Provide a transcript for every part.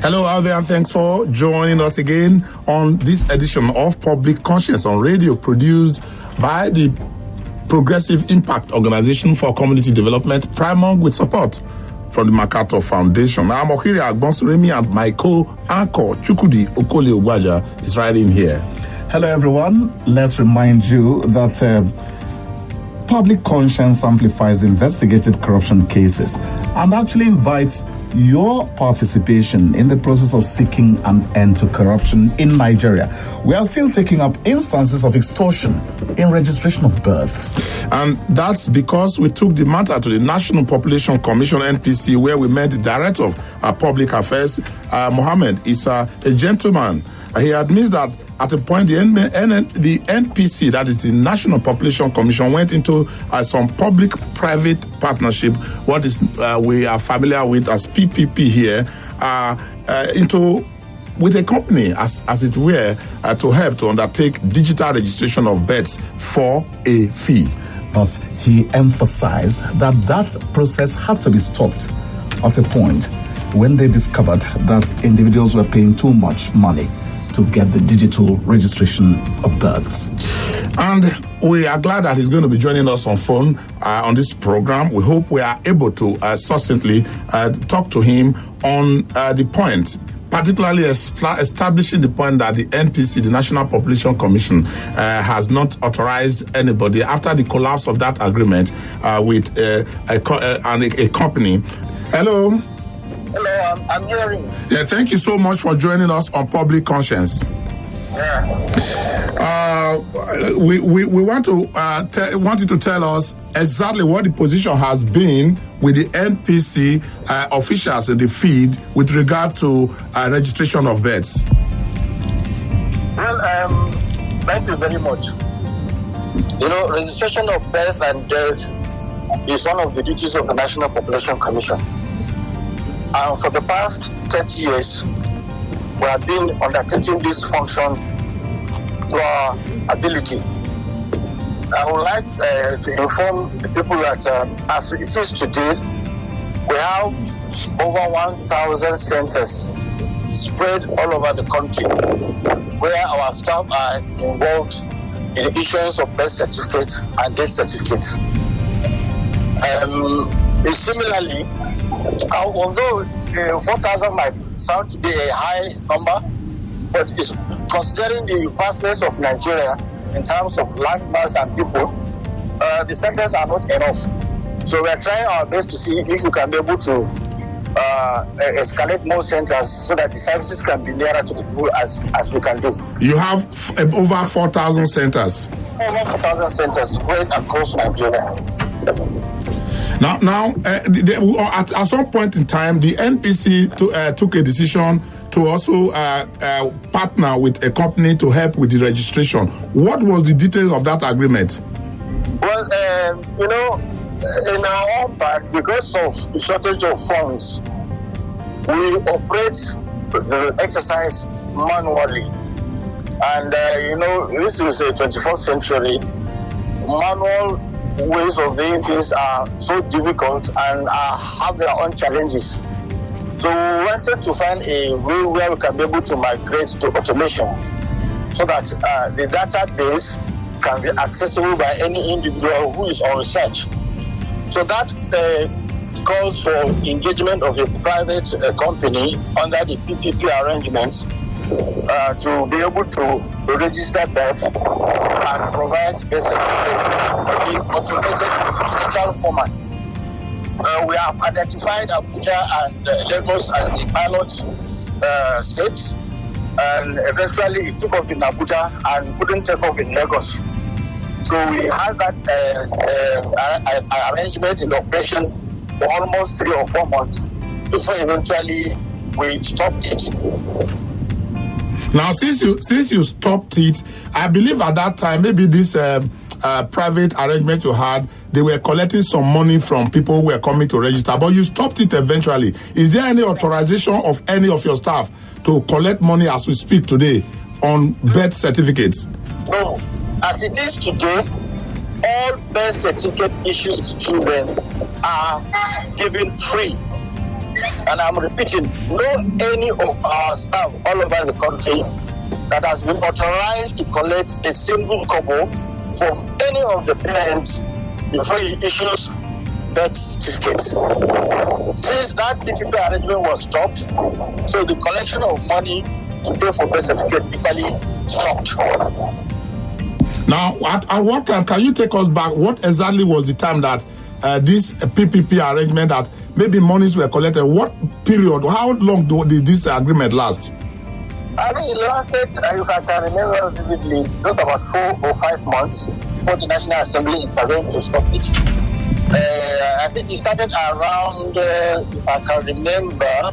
Hello out there, and thanks for joining us again on this edition of Public Conscience on Radio, produced by the Progressive Impact Organization for Community Development, Primong, with support from the MacArthur Foundation. I'm Okiri Agbonsuremi, and my co-anchor, Chukudi Okole-Ogbaja, is right in here. Hello, everyone. Let's remind you that Public Conscience amplifies investigated corruption cases and actually invites your participation in the process of seeking an end to corruption in Nigeria. We are still taking up instances of extortion in registration of births. And that's because we took the matter to the National Population Commission, NPC, where we met the Director of Public Affairs, Mohammed Issa, a gentleman. He admits that at a point, the NPC, that is the National Population Commission, went into some public-private partnership, what is we are familiar with as PPP here, with a company, as it were, to help to undertake digital registration of births for a fee. But he emphasized that process had to be stopped at a point when they discovered that individuals were paying too much money to get the digital registration of births. And we are glad that he's going to be joining us on phone on this program. We hope we are able to succinctly talk to him on the point, particularly establishing the point that the NPC, the National Population Commission, has not authorized anybody after the collapse of that agreement with a company. Hello. Hello, I'm hearing. Yeah, thank you so much for joining us on Public Conscience. Yeah. We want you to tell us exactly what the position has been with the NPC officials in the field with regard to registration of births. Well, thank you very much. You know, registration of birth and death is one of the duties of the National Population Commission. For the past 30 years, we have been undertaking this function to our ability. I would like to inform the people that as it is today, we have over 1,000 centers spread all over the country where our staff are involved in the issuance of birth certificates and death certificates. Similarly, although 4,000 might sound to be a high number, but it's considering the vastness of Nigeria in terms of land mass and people, the centers are not enough. So we are trying our best to see if we can be able to escalate more centers so that the services can be nearer to the people as we can do. You have over 4,000 centers. Over 4,000 centers spread across Nigeria. Now, at some point in time, the NPC took a decision to also partner with a company to help with the registration. What was the details of that agreement? Well, in our own part, because of the shortage of funds, we operate the exercise manually. And, this is a 21st century. Manual ways of doing things are so difficult and have their own challenges. So we wanted to find a way where we can be able to migrate to automation so that the database can be accessible by any individual who is on research. So that calls for engagement of a private company under the PPP arrangements to be able to register birth and provide birth certificate in automated digital format. We have identified Abuja and Lagos as the pilot states, and eventually it took off in Abuja and couldn't take off in Lagos. So we had that arrangement in operation for almost 3 or 4 months before eventually we stopped it. Now, since you stopped it, I believe at that time, maybe this private arrangement you had, they were collecting some money from people who were coming to register, but you stopped it eventually. Is there any authorization of any of your staff to collect money as we speak today on birth certificates? No. As it is today, all birth certificate issues to children are given free. And I'm repeating, no any of our staff all over the country that has been authorized to collect a single kobo from any of the parents before he issues birth certificates. Since that PPP arrangement was stopped, so the collection of money to pay for birth certificate typically stopped. Now, at what time, can you take us back? What exactly was the time that this PPP arrangement, that maybe monies were collected? What period? How long did this agreement last? I think it lasted, if I can remember vividly, just about 4 or 5 months before the National Assembly intervened to stop it. I think it started around, if I can remember,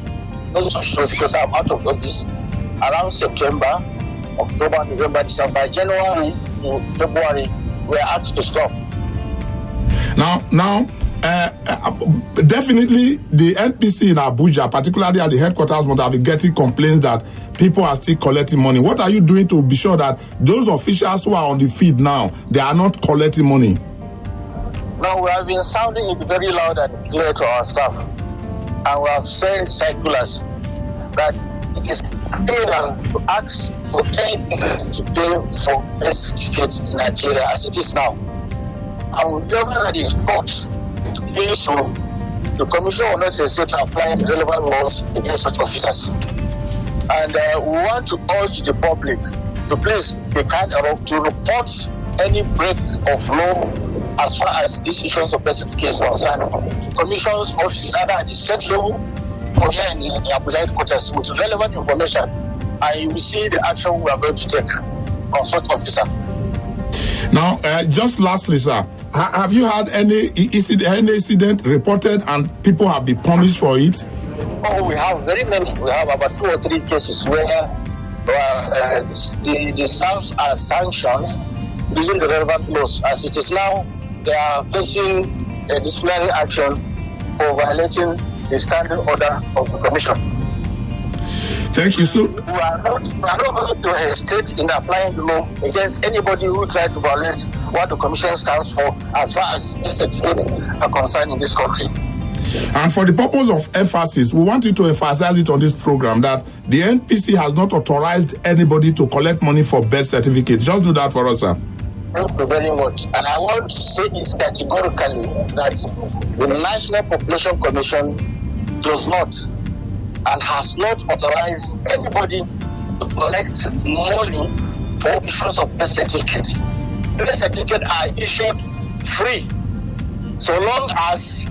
not so sure because I'm out of office, around September, October, November, December, January to February, we are asked to stop. Now, definitely the NPC in Abuja, particularly at the headquarters, must have been getting complaints that people are still collecting money. What are you doing to be sure that those officials who are on the field now, they are not collecting money? Now, we have been sounding it very loud and clear to our staff, and we have sent circulars that it is criminal to ask for anything to pay for birth certificates in Nigeria as it is now. And whenever that is caught doing so, the Commission will not hesitate to apply the relevant laws against such officers. And we want to urge the public to please be kind enough to report any break of law as far as these issues of birth certificates are concerned. Commission's office, either at the state level or here in the Abuja headquarters, with relevant information, and you will see the action we are going to take on such officer. Now, just lastly, sir, have you had any incident reported and people have been punished for it? Oh, we have very many. We have about 2 or 3 cases where the staffs are sanctioned using the relevant laws. As it is now, they are facing a disciplinary action for violating the standing order of the Commission. Thank you, sir. We are not going to hesitate in applying the law against anybody who tries to violate what the Commission stands for as far as birth certificates are concerned in this country. And for the purpose of emphasis, we want you to emphasize it on this program that the NPC has not authorized anybody to collect money for birth certificates. Just do that for us, sir. Thank you very much. And I want to say it categorically that the National Population Commission does not and has not authorized anybody to collect money for issuance of birth certificates. Birth certificates are issued free, so long as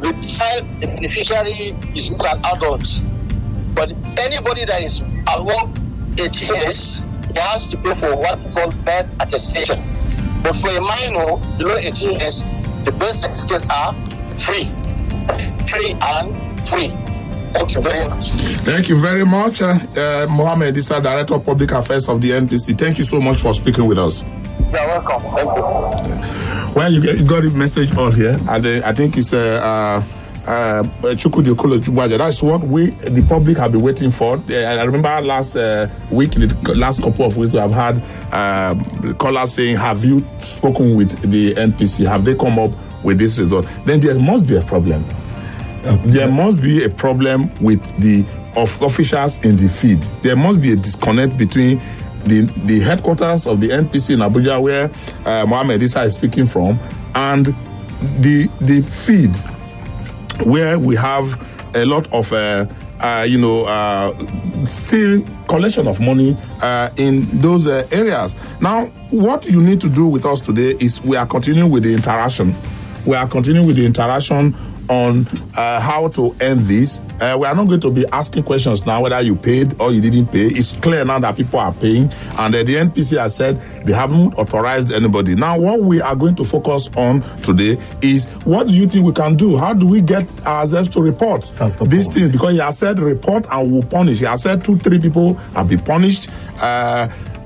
the child, the beneficiary, is not an adult. But anybody that is above 18 years, he has to pay for what we call birth attestation. But for a minor below 18 years, the birth certificates are free. Free and free. Thank you very much. Thank you very much, Mohammed Issa, Director of Public Affairs of the NPC. Thank you so much for speaking with us. You're welcome. Thank you. Well, you got a message on here, and I think it's that's what we, the public, have been waiting for. I remember last week, the last couple of weeks, we have had callers saying, have you spoken with the NPC? Have they come up with this result? Then there must be a problem. There must be a problem with the officials in the field. There must be a disconnect between the headquarters of the NPC in Abuja, where Mohammed Issa is speaking from, and the field, where we have a lot of still collection of money in those areas. Now, what you need to do with us today is we are continuing with the interaction. We are continuing with the interaction on how to end this. We are not going to be asking questions now whether you paid or you didn't pay. It's clear now that people are paying, and the NPC has said they haven't authorized anybody. Now, what we are going to focus on today is, what do you think we can do? How do we get ourselves to report these things? Because he has said report and we'll punish. He has said 2-3 people have been punished.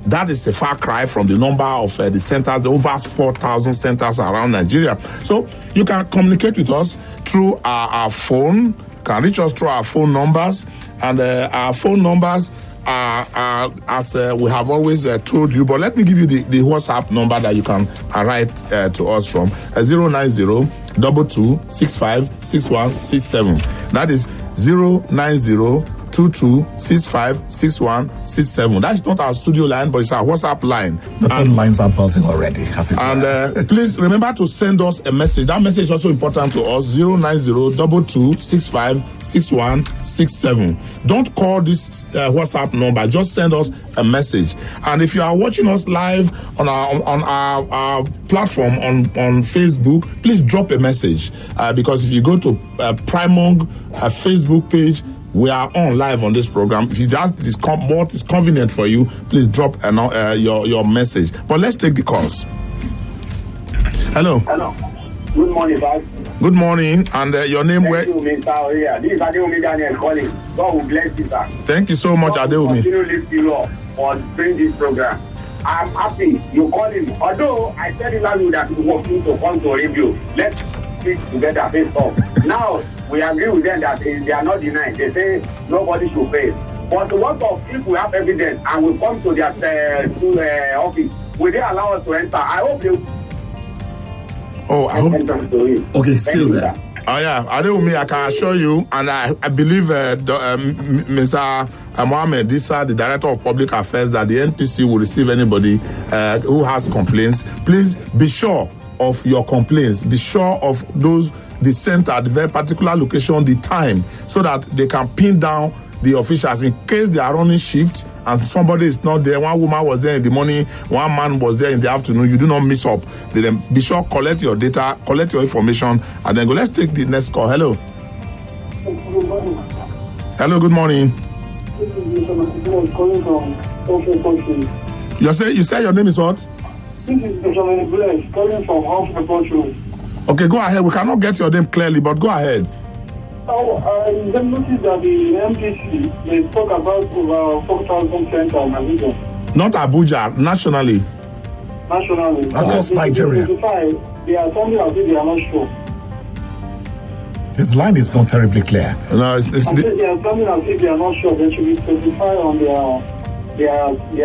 That is a far cry from the number of the centers, over 4,000 centers around Nigeria. So you can communicate with us through our phone, can reach us through our phone numbers, and our phone numbers are as we have always told you. But let me give you the WhatsApp number that you can write to us from, 090-2265-6167. That is 090-2265-6167. That's not our studio line, but it's our WhatsApp line. The phone lines are buzzing already. Please remember to send us a message. That message is also important to us. 090-2265-6167. Don't call this WhatsApp number. Just send us a message. And if you are watching us live on our platform on Facebook, please drop a message. Because if you go to Primong Facebook page, we are on live on this program. If what is convenient for you, please drop your message. But let's take the calls. Hello. Hello. Good morning, Bob. Good morning. And your name? Thank you, Mr. Yeah. This is Adewumi Daniel calling. God will bless you, sir. Thank you so much, Adewumi. Continue to lift you up for doing this program. I'm happy you called him. Although I said in last week that we want you to come to review. Let's speak together face off. Now we agree with them that they are not denying. They say nobody should pay. But what of if we have evidence and we come to their office? Will they allow us to enter? I hope they. Okay, still there. Oh yeah, Adewumi, I can assure you, and I believe Mr. Mohammed Disa, the Director of Public Affairs, that the NPC will receive anybody who has complaints. Please be sure of your complaints. Be sure of the center, the very particular location, the time, so that they can pin down the officials in case they are running shift and somebody is not there. One woman was there in the morning, one man was there in the afternoon. You do not miss up. Then be sure, collect your data, collect your information, and then go. Let's take the next call. Hello. Hello, good morning. You say your name is what? This is Benjamin Bless calling from House Report. Okay, go ahead. We cannot get your name clearly, but go ahead. I then noticed that the MPC, they talk about over 4,000 centers in Abuja. Not Abuja, nationally. Nationally. Across Nigeria. They are something as if they are not sure. This line is not terribly clear. No, they are something as if they are not sure. They should be specified on their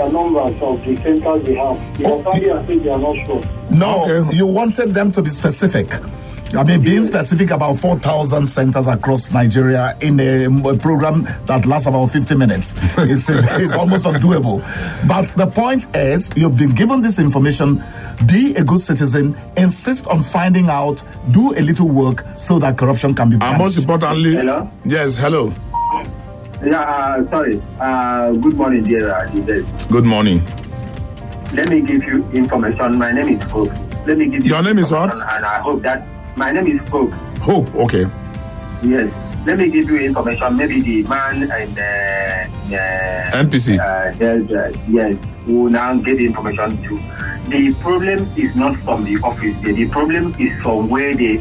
numbers of the centers they have. They are something as if they are not sure. No, okay. You wanted them to be specific. I mean, being specific about 4,000 centers across Nigeria in a program that lasts about 50 minutes is almost undoable. But the point is, you've been given this information. Be a good citizen. Insist on finding out. Do a little work so that corruption can be banished. And most importantly, hello. Yes, hello. Yeah, sorry. Good morning, dear. Good morning. Let me give you information. My name is Hope. Let me give you. Your name is what? And I hope that. My name is Hope. Hope, okay. Yes. Let me give you information. Maybe the man and NPC. Yes, who will now get the information too. The problem is not from the office. The problem is from where the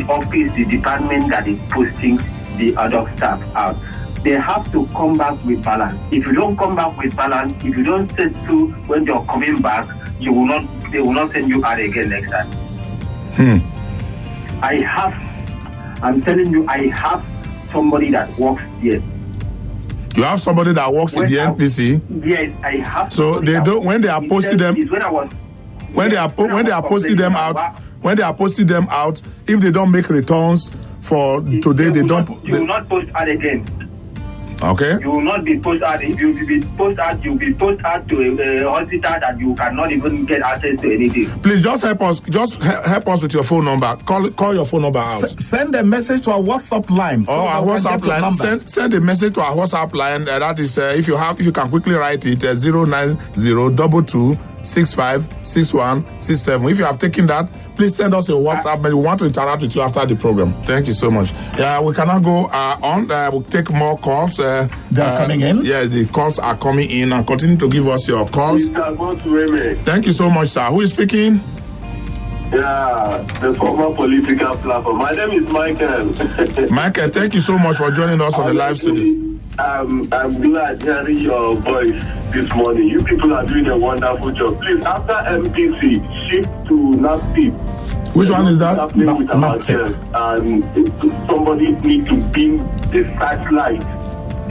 office, the department that is posting the other staff out. They have to come back with balance. If you don't come back with balance, if you don't set to when you're coming back, they will not send you out again next time. I'm telling you, I have somebody that works here. You have somebody that works in the NPC? Yes, I have. So they don't, when they are posting them, when they are posting them out, if they don't make returns for today, they don't. You will not post out again. Okay. You will not be post out. If you will be post out, you will be post out to a hospital that you cannot even get access to anything. Please just help us. Just help us with your phone number. Call your phone number out. Send a message to our WhatsApp line. So our WhatsApp line. Send a message to our WhatsApp line. That is, if you can quickly write it, 09022656167. If you have taken that, please send us a WhatsApp. We want to interact with you after the program. Thank you so much. Yeah, we cannot go on. We'll take more calls. They are coming in? Yes, the calls are coming in. And continue to give us your calls. Thank you so much, sir. Who is speaking? Yeah, the former political platform. My name is Michael. Michael, thank you so much for joining us on the live studio. I'm glad hearing your voice this morning. You people are doing a wonderful job. Please, after MPC, shift to NAPTIP. Which one is that? And somebody needs to beam the flashlight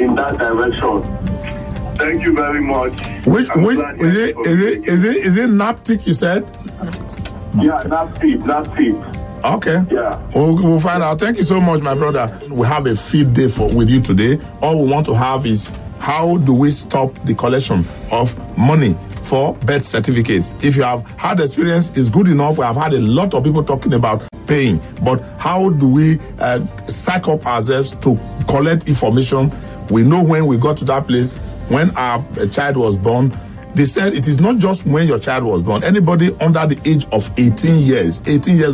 in that direction. Thank you very much. Which is it NAPTIP you said? Yeah, NAPTIP. Okay. Yeah. We'll find out. Thank you so much, my brother. We have a field day with you today. All we want to have is how do we stop the collection of money for birth certificates? If you have had experience, it's good enough. We have had a lot of people talking about paying, but how do we psych up ourselves to collect information? We know when we got to that place, when our child was born, they said it is not just when your child was born. Anybody under the age of 18 years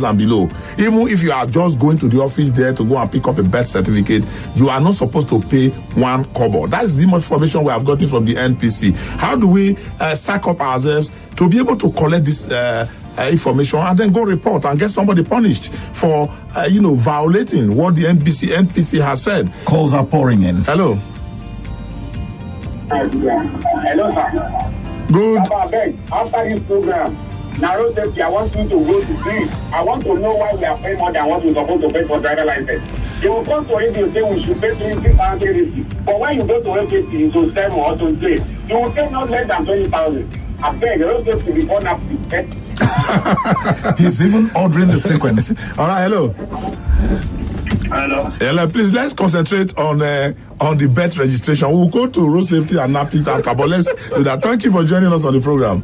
and below, even if you are just going to the office there to go and pick up a birth certificate, you are not supposed to pay 1 kobo. That's the much information we have gotten from the NPC. How do we psych up ourselves to be able to collect this information and then go report and get somebody punished for, violating what the NPC has said? Calls are pouring in. Hello. Hello, sir. Good. After this program, narrow safety, I want you to go to please. I want to know why we are paying more than what we're supposed to pay for driver license. They will come to radio and say we should pay 3,000. But when you go to NPC to 7 or to 3, you will pay not less than 20,000. I beg, the road safety before now. He's even ordering the sequence. All right, hello. Hello. Please, let's concentrate on the birth registration. We'll go to road safety and NAPTIP after, but let's do that. Thank you for joining us on the program.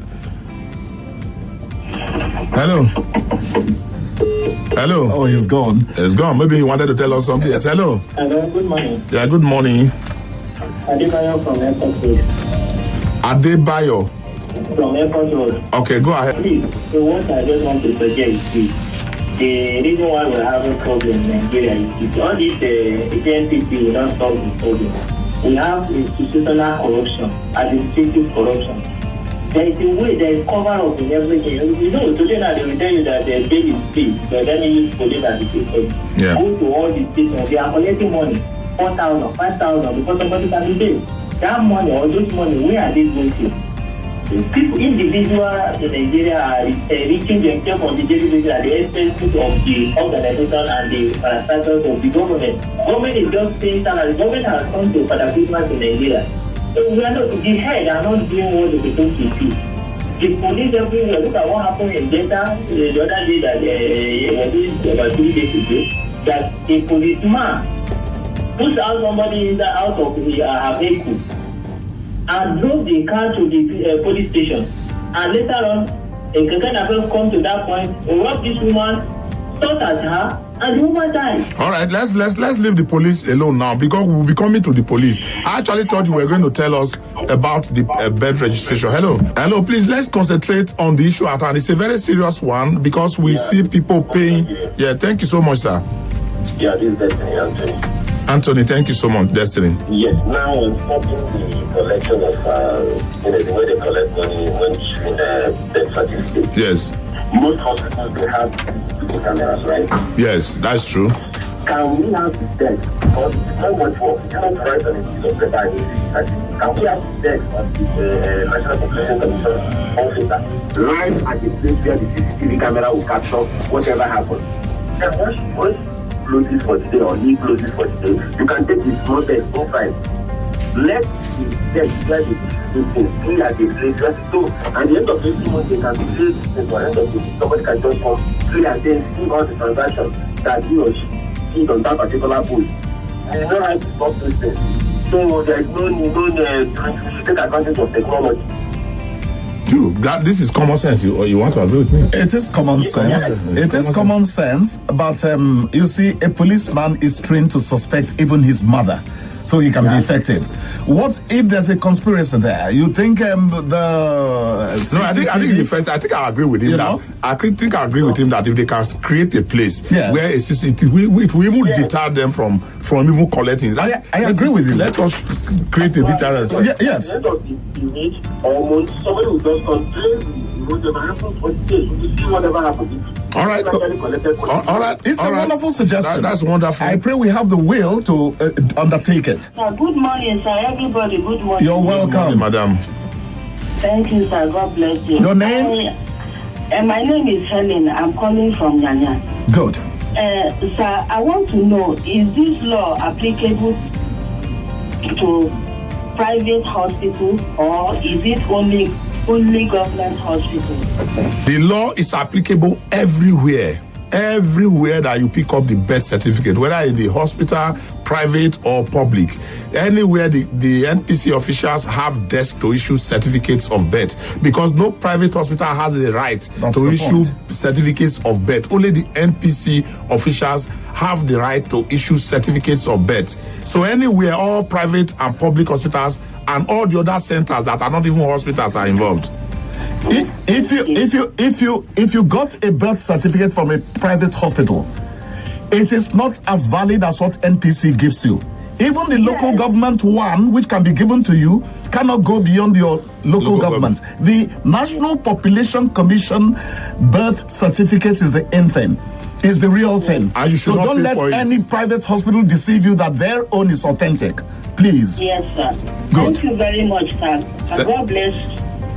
Hello. Oh, he's gone. He's gone. Maybe he wanted to tell us something. Yes, hello. Hello, good morning. Yeah, good morning. Adebayo from Airport Road. Adebayo. From Airport Road. Okay, go ahead. Please, so what I just want to suggest is the reason why we're having problems in Nigeria is all this NPC will not solve the problem. We have institutional corruption, administrative corruption. There is a way, there is cover up in everything. Today now they will tell you that the bail is free, but then you use police as the system. Yeah. Go to all the stations, they are collecting money, 4,000, 5,000, because somebody can be paid. That money or those money, where are they going to? People, individuals in Nigeria are reaching themselves on the daily basis at the expense of the organization and the parastatals of the government. Government is just paying salaries. Government has come to Father Christmas in Nigeria. So we are not, the head are not doing what they supposed to do. The police everywhere, look at what happened in Delta the other day that about 3 days ago, that a policeman pushed out somebody out of her vehicle and drove the car to the police station. And later on, a Keke come to that point, robbed this woman, shot at her, and the woman died. All right, let's leave the police alone now, because we'll be coming to the police. I actually thought you were going to tell us about the birth registration. Hello, please, let's concentrate on the issue at hand. It's a very serious one because we see people paying. Yeah, thank you so much, sir. Yeah, this is Destiny Anthony. Anthony, thank you so much, Destiny. Yes, now I'm stopping the collection of, the way they collect money when issuing birth certificates. Yes. Most hospitals, they have people cameras, right? Yes, that's true. Can we have the desk? Because it's not much work. You don't write on a piece of paper. Can we have the desk of the National Population Commission officer right at the place where the CCTV camera will capture whatever happens? And once closes for today or he closes for today, you can take the small test inside. Let the test where the thing at the place. So at the end of every month, they can clear the thing. At the end of the day, somebody can just come clear and then see all the transactions that he or she did on that particular pool. And you know how to stop this thing. So there is no need to take advantage of technology. Dude, this is common sense. You want to agree with me? It is common sense. It is common sense, but you see, a policeman is trained to suspect even his mother, so he can be effective. What if there's a conspiracy there? You think the no? I think the first. I think I agree with him I think I agree with him that if they can create a place where a CCTV, it will even deter them from even collecting. I agree with you. Let us create a deterrence. Yes. At the end of the image, almost somebody will just complain whatever happens for the day. You see whatever happens. All right. All right. It's a wonderful suggestion. That's wonderful. I pray we have the will to undertake it. Good morning, sir. Everybody, good morning. You're welcome. Good morning, madam. Thank you, sir. God bless you. Your name? My name is Helen. I'm calling from Nyanya. Good. Sir, I want to know, is this law applicable to private hospitals or is it only government hospitals? The law is applicable everywhere. everywhere that you pick up the birth certificate, whether in the hospital, private or public, anywhere the NPC officials have desks to issue certificates of birth, because no private hospital has the right to issue certificates of birth. Only the NPC officials have the right to issue certificates of birth. So anywhere, all private and public hospitals and all the other centers that are not even hospitals are involved. If you got a birth certificate from a private hospital, it is not as valid as what NPC gives you. Even the local government one, which can be given to you, cannot go beyond your local government. The National Population Commission birth certificate is the end thing. Is the real thing. And you should so not don't let any private hospital deceive you that their own is authentic. Please. Yes, sir. Good. Thank you very much, sir. And God bless.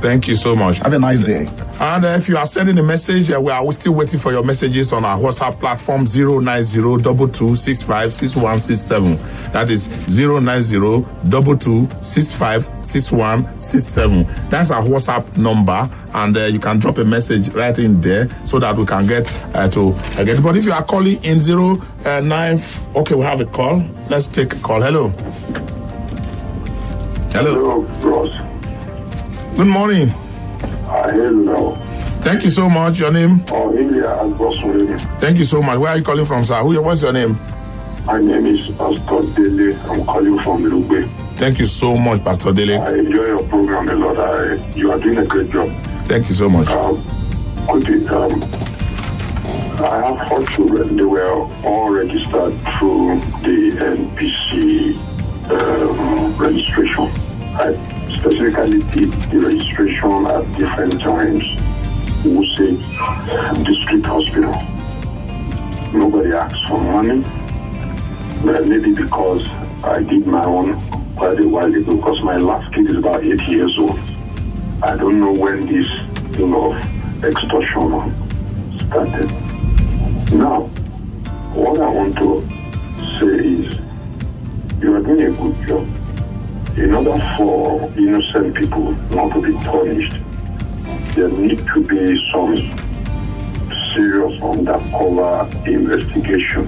Thank you so much. Have a nice day. And if you are sending a message, we are still waiting for your messages on our WhatsApp platform 09022656167. That is 09022656167. That's our WhatsApp number, and you can drop a message right in there so that we can get to get it. But if you are calling in 09, okay, we have a call. Let's take a call. Hello. Hello, Ross. Good morning. Hello. Thank you so much. Your name? Oh, India and Boston. Thank you so much. Where are you calling from, sir? What's your name? My name is Pastor Dele. I'm calling from Lugbe. Thank you so much, Pastor Dele. I enjoy your program a lot. You are doing a great job. Thank you so much. I have 4 children. They were all registered through the NPC registration. I specifically did the registration at different times. We say district hospital. Nobody asked for money, but maybe because I did my own quite a while ago, because my last kid is about 8 years old. I don't know when this thing of extortion started. Now, what I want to say is, you are doing a good job. In order for innocent people not to be punished, there need to be some serious undercover investigation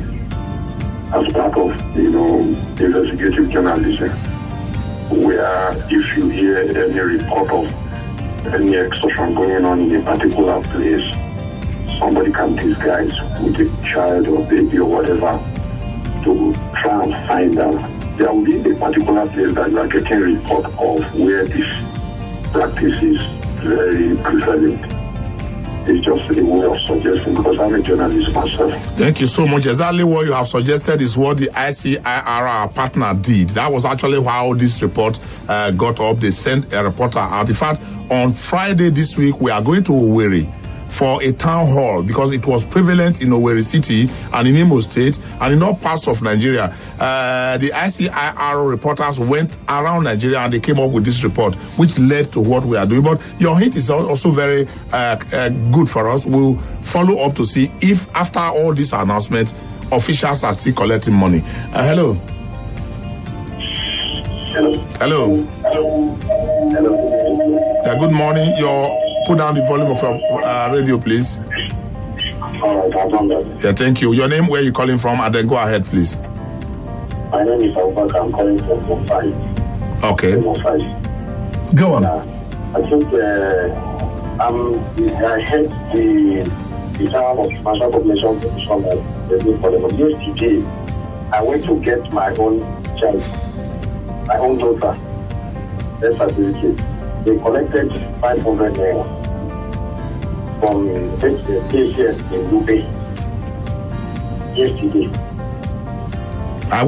as part of, investigative journalism, where if you hear any report of any extortion going on in a particular place, somebody can disguise with a child or baby or whatever to try and find out. There will be a particular place that you are getting a report of where this practice is very prevalent. It's just a way of suggesting, because I'm a journalist myself. Thank you so much. Exactly what you have suggested is what the ICIR, our partner, did. That was actually how this report got up. They sent a reporter out. In fact, on Friday this week, we are going to Owerri for a town hall, because it was prevalent in Owerri City and in Imo State and in all parts of Nigeria. The ICIR reporters went around Nigeria and they came up with this report, which led to what we are doing. But your hint is also very good for us. We'll follow up to see if after all these announcements, officials are still collecting money. Hello. Hello. Hello. Hello. Hello. Good morning. Put down the volume of your radio, please. All right, I've done that. Yeah, thank you. Your name, where are you calling from? And then go ahead, please. My name is Abubakar. I'm calling from Mumbai. Okay. Mumbai. Go on. I think I heard the term of National Population Commission that they do for them. Yesterday, I went to get my own child, my own daughter, birth certificate. They collected 500 naira from patients in Lube yesterday. I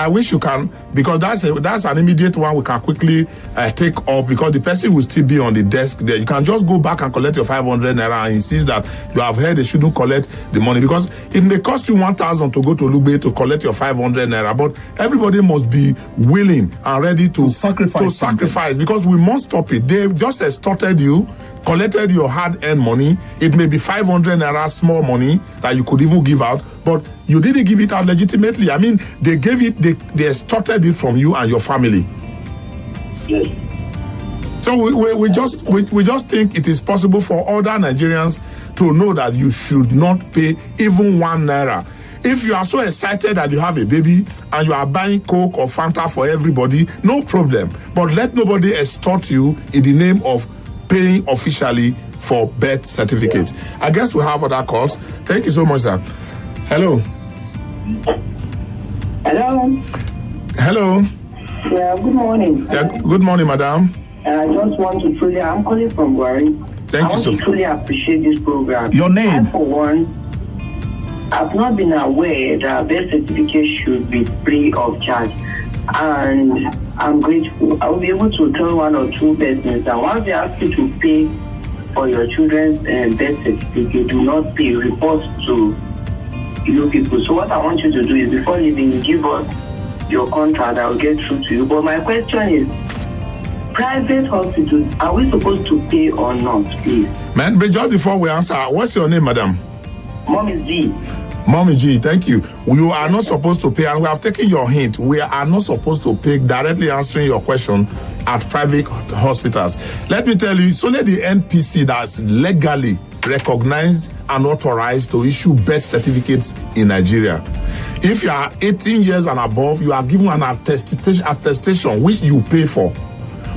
wish you can, because that's an immediate one we can quickly take up, because the person will still be on the desk there. You can just go back and collect your 500 naira and insist that you have heard they shouldn't collect the money, because it may cost you 1,000 to go to Lube to collect your 500 naira, but everybody must be willing and ready to sacrifice, because we must stop it. They just extorted you, collected your hard-earned money. It may be 500 naira, small money that you could even give out, but you didn't give it out legitimately. I mean, they gave it, they extorted it from you and your family. Yes. So we just think it is possible for other Nigerians to know that you should not pay even 1 naira. If you are so excited that you have a baby and you are buying Coke or Fanta for everybody, no problem. But let nobody extort you in the name of paying officially for birth certificates. I guess we have other calls. Thank you so much, sir. Hello. Hello. Hello. Yeah, good morning. Yeah, good morning, madam. I just want to truly, I'm calling from Buhari. Thank you I want to truly appreciate this program. Your name? I, for one, I've not been aware that birth certificate should be free of charge. And I'm grateful. I will be able to tell 1 or 2 persons that once they ask you to pay for your children's birth certificate, do not pay, report to people. So what I want you to do is, before leaving, you give us your contract. I will get through to you. But my question is, private hospitals, are we supposed to pay or not, please? Man, but just before we answer, what's your name, madam? Mommy G. Mommy G, thank you. You are not supposed to pay, and we have taken your hint. We are not supposed to pay, directly answering your question, at private hospitals. Let me tell you, it's only the NPC that's legally recognized and authorized to issue birth certificates in Nigeria. If you are 18 years and above, you are given an attestation which you pay for.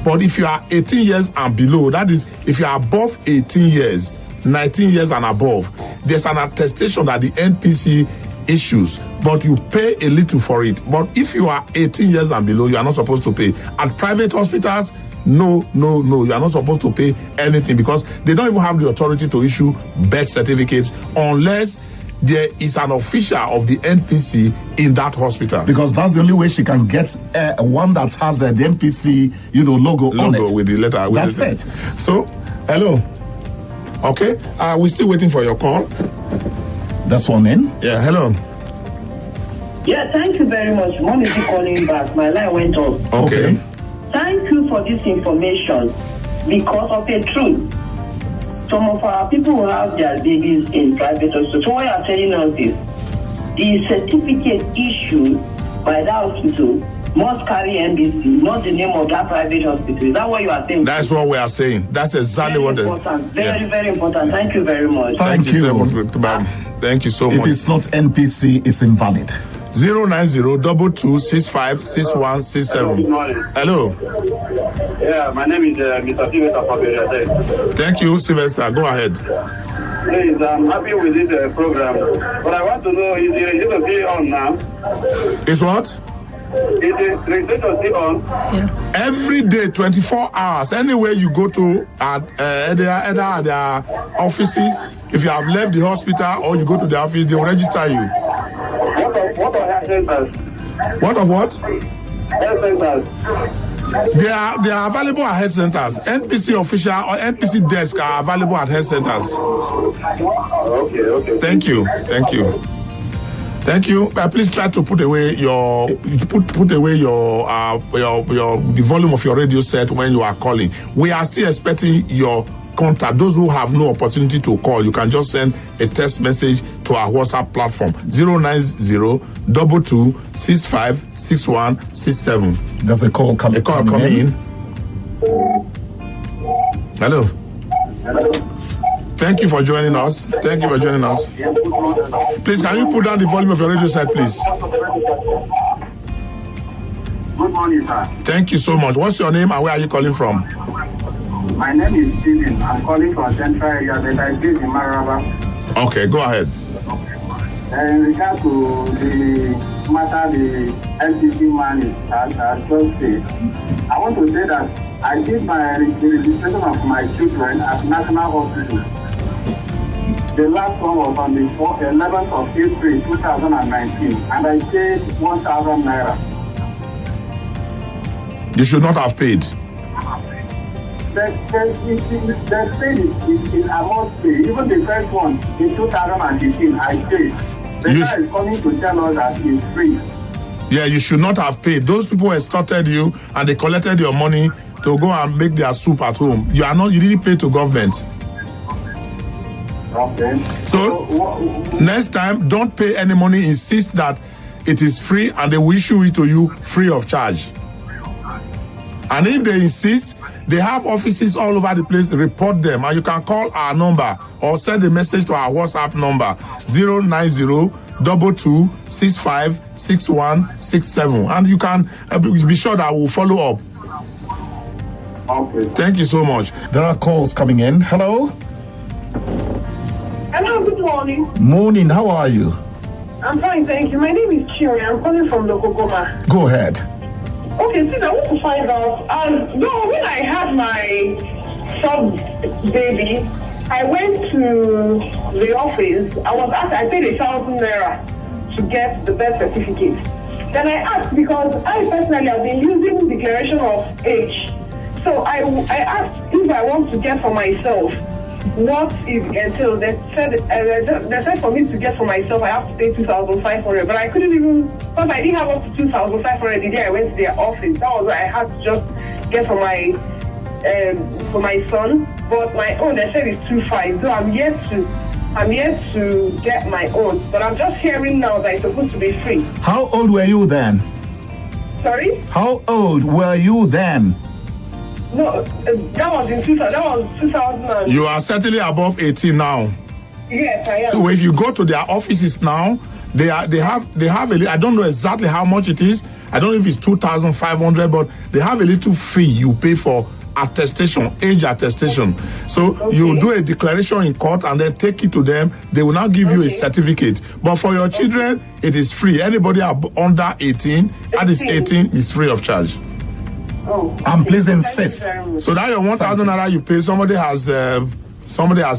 But if you are 18 years and below, that is, if you are above 18 years, 19 years and above, there's an attestation that the NPC issues, but you pay a little for it. But if you are 18 years and below, you are not supposed to pay. At private hospitals, no, you are not supposed to pay anything, because they don't even have the authority to issue birth certificates unless there is an official of the NPC in that hospital. Because that's the only way she can get one that has the NPC, logo on it. With the letter. That's it. So, hello. Okay, we're still waiting for your call. That's one in. Yeah, hello. Yeah, thank you very much. Mom is calling back. My line went off. Okay. Thank you for this information. Because of the truth, some of our people who have their babies in private hospitals. So why are telling us this? The certificate issued by the hospital must carry NBC, not the name of that private hospital. Is that what you are saying? That's what we are saying. That's exactly what it is. Very important. Thank you very much. Thank you. Thank you so much. If it's not NPC, it's invalid. 090-2265-6167. Good morning. Hello. Yeah, my name is Mr. Sylvester from Area. Thank you, Sylvester. Go ahead. Please, I'm happy with this program. But I want to know, is the registration still on now? Is what? Is the registration still on? Every day, 24 hours, anywhere you go to, either at their offices, if you have left the hospital or you go to the office, they will register you. What are health centers? What of what? Health centers. They are available at health centers. NPC official or NPC desk are available at health centers. Okay. Thank you. Please try to put away your the volume of your radio set when you are calling. We are still expecting your contact. Those who have no opportunity to call, you can just send a text message to our WhatsApp platform 090-2265-6167. There's a call coming in. Hello. Thank you for joining us. Please, can you put down the volume of your radio set, please? Good morning, sir. Thank you so much. What's your name and where are you calling from? My name is Steven. I'm calling from Central Area, but I live in Maraba. Okay, go ahead. In regard to the matter the NPC man has just said, I want to say that I did the registration of my children at National Hospital. The last one was on the 11th of April 2019, and I paid 1,000 naira. You should not have paid. The pay is a must pay. Even the first one in 2018, I paid. The guy is coming to tell us that it's free. Yeah, you should not have paid. Those people extorted you and they collected your money to go and make their soup at home. You didn't pay to government. Okay. So next time, don't pay any money. Insist that it is free and they will issue it to you free of charge. And if they insist They have offices all over the place. Report them, and you can call our number or send a message to our WhatsApp number 090-2265-6167, and you can be sure that we'll follow up. Okay. Thank you so much. There are calls coming in. Hello. Hello, good morning. Morning. How are you? I'm fine, thank you. My name is Chiri. I'm calling from Lokogoma. Go ahead. Okay, since I want to find out, when I had my sub baby, I went to the office. I paid 1,000 naira to get the birth certificate. Then I asked, because I personally have been using declaration of age. So I asked if I want to get for myself, what is entailed. They said for me to get for myself, I have to pay 2,500. But I couldn't even, because I didn't have up to 2,500 the day I went to their office. That was what I had to just get for my son. But my own, they said it's 2,500. So I'm yet to get my own. But I'm just hearing now that it's supposed to be free. How old were you then? Sorry? How old were you then? No, that was in 2000. That was 2000. You are certainly above 18 now. Yes, I am. So if you go to their offices now, they have I don't know exactly how much it is. I don't know if it's 2,500, but they have a little fee you pay for attestation, age attestation. So you do a declaration in court and then take it to them. They will now give you a certificate. But for your children, it is free. Anybody under 18, that is 18, is free of charge. Oh, And please insist. So that your 1,000 naira you pay, somebody has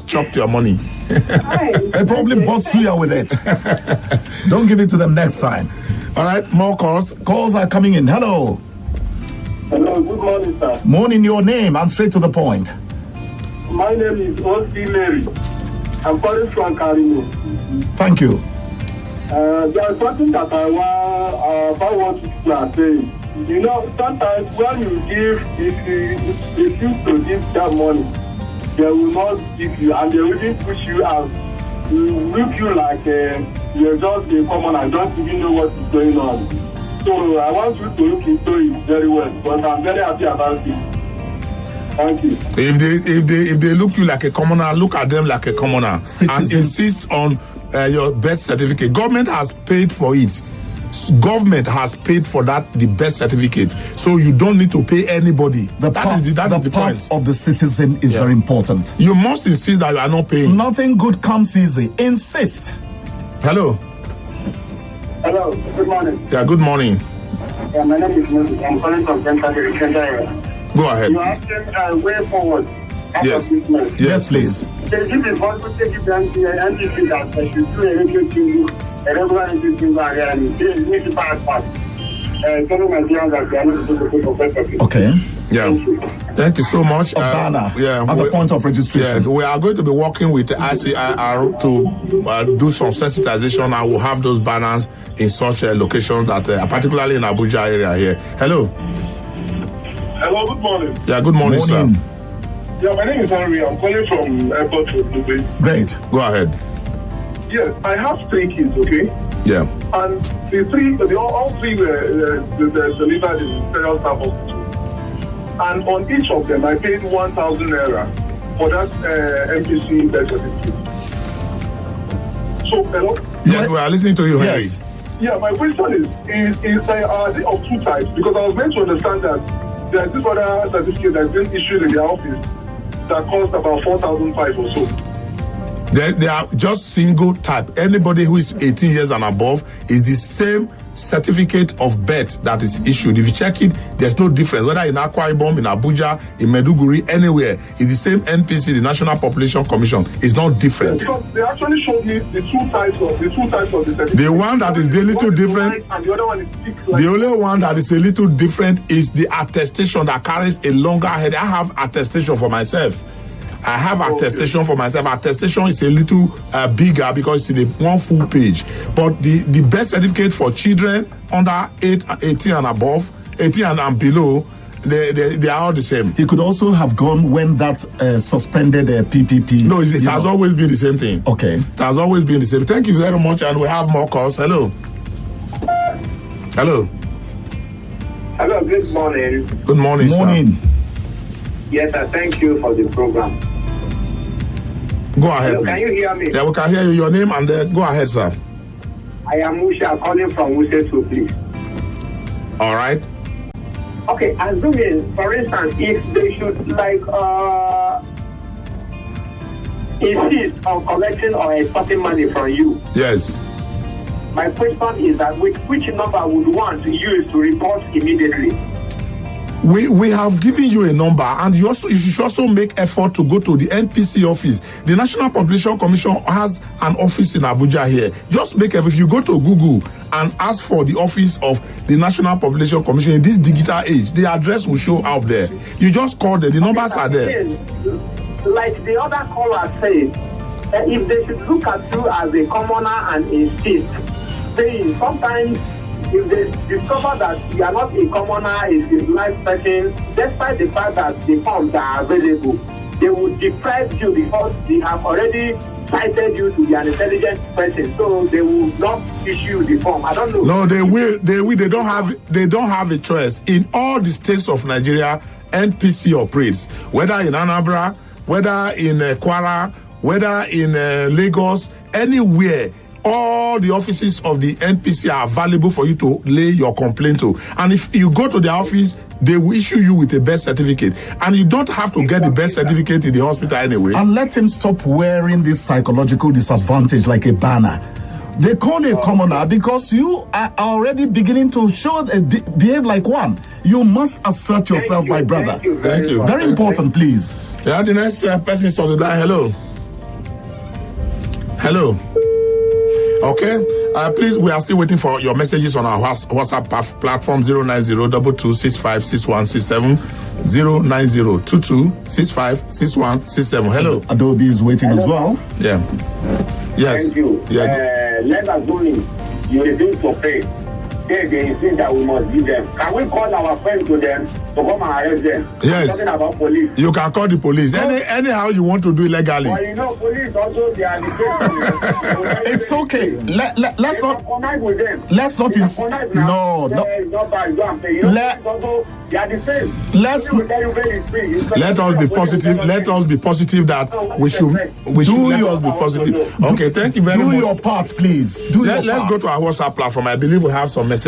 chopped your money. They probably bought suya with it. Don't give it to them next time. All right, more calls. Calls are coming in. Hello. Hello, good morning, sir. Morning, your name, and straight to the point. My name is O.C. Larry. I'm calling from Karimo. Thank you. There's something that I want about what you are saying. You know, sometimes when you give, if you to give that money, they will not give you, and they will push you out. Look you like you're just a commoner, don't even know what is going on. So I want you to look into it very well, but I'm very happy about it. Thank you. If they look you like a commoner, look at them like a commoner. And insist on your birth certificate. Government has paid for it. Government has paid for that, the birth certificate. So you don't need to pay anybody. The part of the citizen is very important. You must insist that you are not paying. Nothing good comes easy. Insist. Hello. Hello, good morning. Yeah, good morning. Yeah, my name is Moses. I'm calling from Central area. Go ahead. You're asking a way forward. Yes. Yes, please. If it's possible to take you down to an NPC that I should do a regular NPC and need to pass. Telling my dear that they are not supposed to pay for it. Okay. Yeah. Thank you so much. At the point of registration. Yeah, we are going to be working with the ICIR to do some sensitization, and we'll have those banners in such locations that, particularly in Abuja area here. Hello. Hello, good morning. Yeah, good morning, sir. Yeah, my name is Henry. I'm calling from Airport Road, Dubai. Great. Go ahead. Yes, I have 3 kids, okay? Yeah. And all three were delivered in Imperial Staff Hospital. And on each of them, I paid 1,000 naira for that NPC birth certificate. So, hello? Yes, we are listening to you, Henry. Yes. Yeah, my question is are they of 2 types? Because I was meant to understand that there's this other certificate that's been issued in their office that cost about 4,500 or so. They are just single type. Anybody who is 18 years and above is the same certificate of birth that is issued. If you check it, there's no difference. Whether in Akwa Ibom, in Abuja, in Maiduguri, anywhere, it's the same NPC, the National Population Commission. It's not different. Because they actually showed me the two types of the certificate. The one that is a little different, and the other one is fixed. The only one that is a little different is the attestation that carries a longer head. I have attestation for myself. Attestation for myself. Attestation is a little bigger because it's in one full page. But the birth certificate for children under 18 and above, 18 and below, they are all the same. He could also have gone when that suspended PPP. No, it has always been the same thing. Okay. It has always been the same. Thank you very much, and we have more calls. Hello. Hello, good morning. Good morning, morning. Sir. Yes, sir. Thank you for the program. Go ahead. Hello, can you hear me? Yeah, we can hear you. Your name and go ahead, sir. I am Musha calling from Wusetu, please. All right. Okay, assuming, for instance, if they should insist on collecting or extorting money from you. Yes. My question is that which number would one to use to report immediately? We have given you a number, and you should also make effort to go to the NPC office. The National Population Commission has an office in Abuja here. Just make effort. If you go to Google and ask for the office of the National Population Commission in this digital age, the address will show up there. You just call them. The numbers are there. Like the other caller said, if they should look at you as a commoner and insist, saying sometimes if they discover that you are not a commoner, a civilized person, despite the fact that the forms are available, they will deprive you because they have already cited you to be an intelligent person, so they will not issue the form. I don't know. No, they will. They don't have a choice. In all the states of Nigeria, NPC operates, whether in Anambra, whether in Kwara, whether in Lagos, anywhere. All the offices of the NPC are available for you to lay your complaint to. And if you go to the office, they will issue you with a birth certificate. And you don't have to get the birth certificate in the hospital anyway. And let him stop wearing this psychological disadvantage like a banner. They call you a commoner because you are already beginning to behave like one. You must assert yourself, my brother. Thank you. Very important, please. Yeah, the next person is on the line. Hello. Hello. Okay, please, we are still waiting for your messages on our WhatsApp platform 09022656167, 09022656167. Hello. Adobe is waiting as well. Yeah. Yes. Thank you. Yeah. Let us go in. You refuse to pay. They insist that we must give them. Can we call our friends to them to come and arrest them? Yes. Talking about police. You can call the police. Anyhow you want to do it legally. Well, you know, police also, they are the same. It's okay. Let's not. With them. Let's not. No. They are the same. Let us be positive. Let us be positive that we should let us be positive. Okay, thank you very much. Do your part, please. Let's go to our WhatsApp platform. I believe we have some messages. We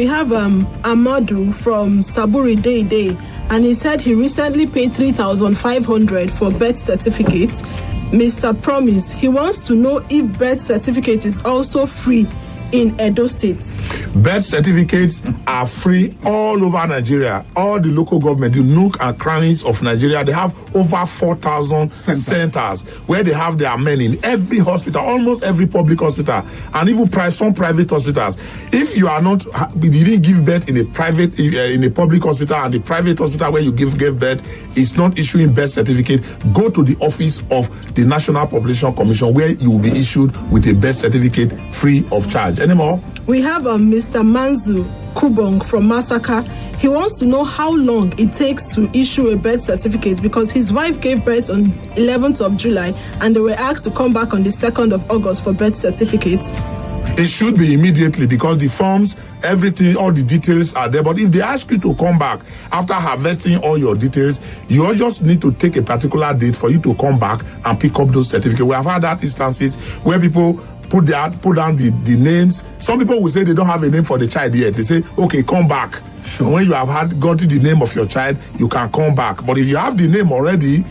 have Amadu from Saburi Day, and he said he recently paid 3,500 for birth certificate. Mr. Promise, he wants to know if birth certificate is also free in Edo State. Birth certificates are free all over Nigeria. All the local government, the nook and crannies of Nigeria, they have over 4,000 centers where they have their men in every hospital, almost every public hospital, and even some private hospitals. If you are not, you didn't give birth in a private, in a public hospital, and the private hospital where you gave birth is not issuing birth certificate, go to the office of the National Population Commission where you will be issued with a birth certificate free of charge. Any more? We have Mr. Manzu Kubong from Masaka. He wants to know how long it takes to issue a birth certificate because his wife gave birth on 11th of July and they were asked to come back on the 2nd of August for birth certificates. It should be immediately because the forms, everything, all the details are there. But if they ask you to come back after harvesting all your details, you just need to take a particular date for you to come back and pick up those certificates. We have had that instances where people put down the names. Some people will say they don't have a name for the child yet. They say, okay, come back. Sure. When you have gotten the name of your child, you can come back. But if you have the name already,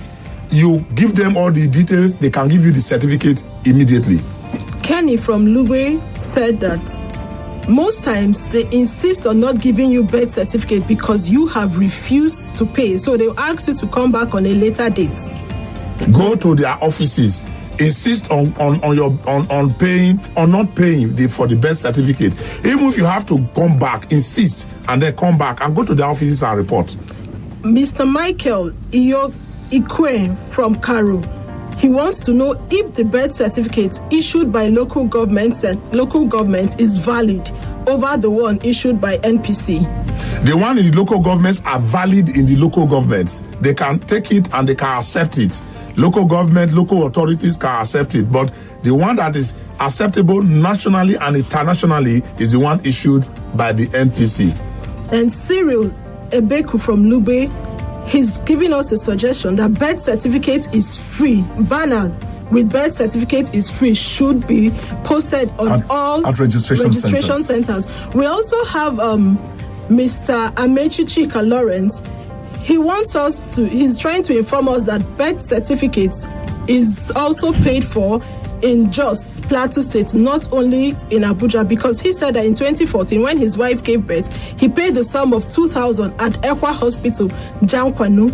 you give them all the details, they can give you the certificate immediately. Kenny from Lugbe said that most times they insist on not giving you birth certificate because you have refused to pay. So they'll ask you to come back on a later date. Go to their offices. Insist on paying or not paying for the birth certificate. Even if you have to come back, insist and then come back and go to the offices and report. Mr. Michael Ikwe from Karu, he wants to know if the birth certificate issued by local government is valid over the one issued by NPC. The one in the local governments are valid in the local governments. They can take it and they can accept it. Local government, local authorities can accept it, but the one that is acceptable nationally and internationally is the one issued by the NPC. And Cyril Ebeku from Lube, he's giving us a suggestion that birth certificate is free. Banners with birth certificate is free should be posted on all registration centers. We also have Mr. Amechi Chika Lawrence. He's trying to inform us that birth certificates is also paid for in Jos, Plateau State, not only in Abuja, because he said that in 2014, when his wife gave birth, he paid the sum of 2,000 at Ekwa Hospital, Jankwanu.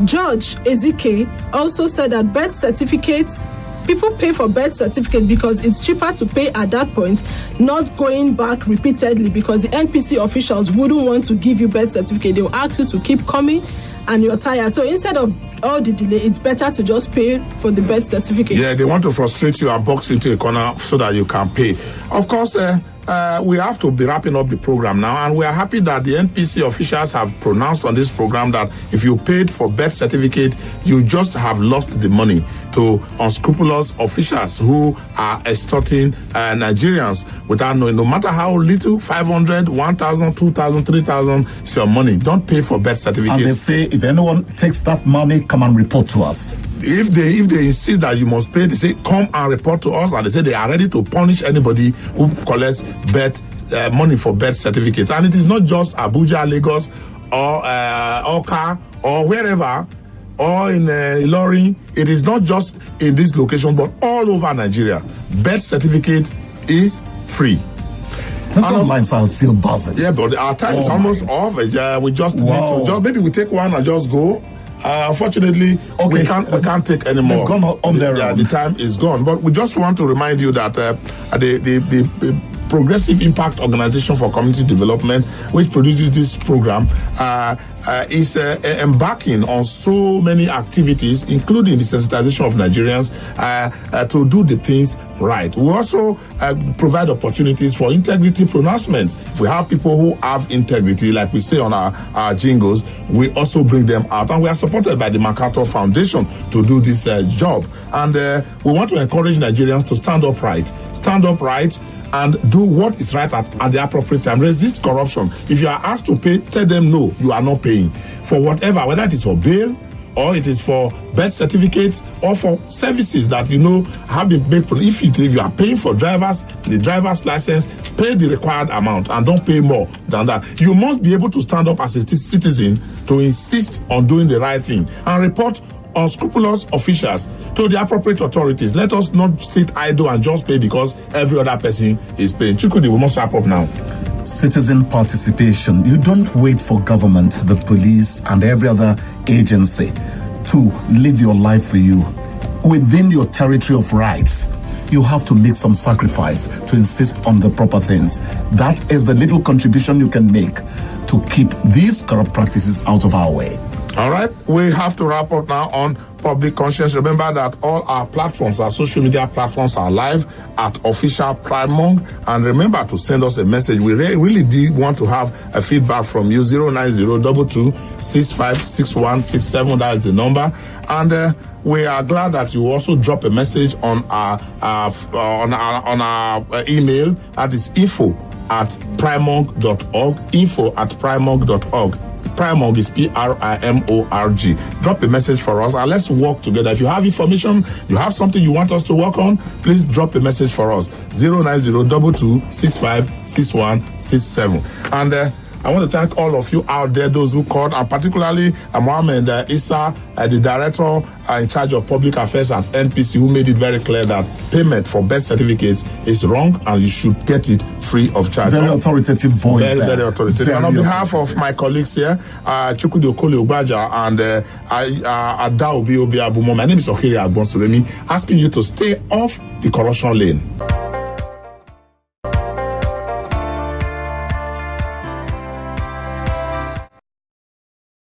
Judge Ezike also said that birth certificates, people pay for birth certificate because it's cheaper to pay at that point, not going back repeatedly, because the NPC officials wouldn't want to give you birth certificate. They will ask you to keep coming and you're tired. So instead of all the delay, it's better to just pay for the birth certificate. Yeah, they want to frustrate you and box you into a corner so that you can pay. Of course, we have to be wrapping up the program now, and we are happy that the NPC officials have pronounced on this program that if you paid for birth certificate, you just have lost the money to unscrupulous officials who are extorting Nigerians without knowing. No matter how little, 500, 1,000, 2,000, 3,000 is your money. Don't pay for birth certificates. And they say if anyone takes that money, come and report to us. If they insist that you must pay, they say come and report to us, and they say they are ready to punish anybody who collects money for birth certificates. And it is not just Abuja, Lagos, or Oka, or wherever, or in Ilorin. It is not just in this location, but all over Nigeria. Birth certificate is free. The phone lines are still buzzing. Yeah, but our time is almost off. We just need to maybe we take one and just go. Unfortunately, we can't take any more. Gone on their own. The time is gone. But we just want to remind you that the Progressive Impact Organization for Community Development, which produces this program, is embarking on so many activities, including the sensitization of Nigerians to do the things right. We also provide opportunities for integrity pronouncements. If we have people who have integrity, like we say on our jingles, we also bring them out. And we are supported by the MacArthur Foundation to do this job. And we want to encourage Nigerians to stand upright and do what is right at the appropriate time. Resist corruption. If you are asked to pay, tell them no, you are not paying. For whatever, whether it is for bail, or it is for birth certificates, or for services that have been paid for. If you are paying for the driver's license, pay the required amount and don't pay more than that. You must be able to stand up as a citizen to insist on doing the right thing and report unscrupulous officials to the appropriate authorities. Let us not sit idle and just pay because every other person is paying. Chukudi, we must wrap up now. Citizen participation. You don't wait for government, the police, and every other agency to live your life for you. Within your territory of rights, you have to make some sacrifice to insist on the proper things. That is the little contribution you can make to keep these corrupt practices out of our way. All right, we have to wrap up now on Public Conscience. Remember that all our platforms, our social media platforms, are live at Official Primong. And remember to send us a message. We really do want to have a feedback from you. 09022656167. That is the number. And we are glad that you also drop a message on our email. That is info@primong.org. info@primong.org. Primorg is PRIMORG. Drop a message for us and let's work together. If you have information, you have something you want us to work on, please drop a message for us. 09022656167. And I want to thank all of you out there, those who called, and particularly Mohammed Issa, the director in charge of public affairs at NPC, who made it very clear that payment for birth certificates is wrong and you should get it frey of charge. Very authoritative voice. Very authoritative. And on behalf of my colleagues here, Chukwudi Okole Ogbaja and Ada Obi Abumo, my name is Okiri Agbonsuremi, asking you to stay off the corruption lane.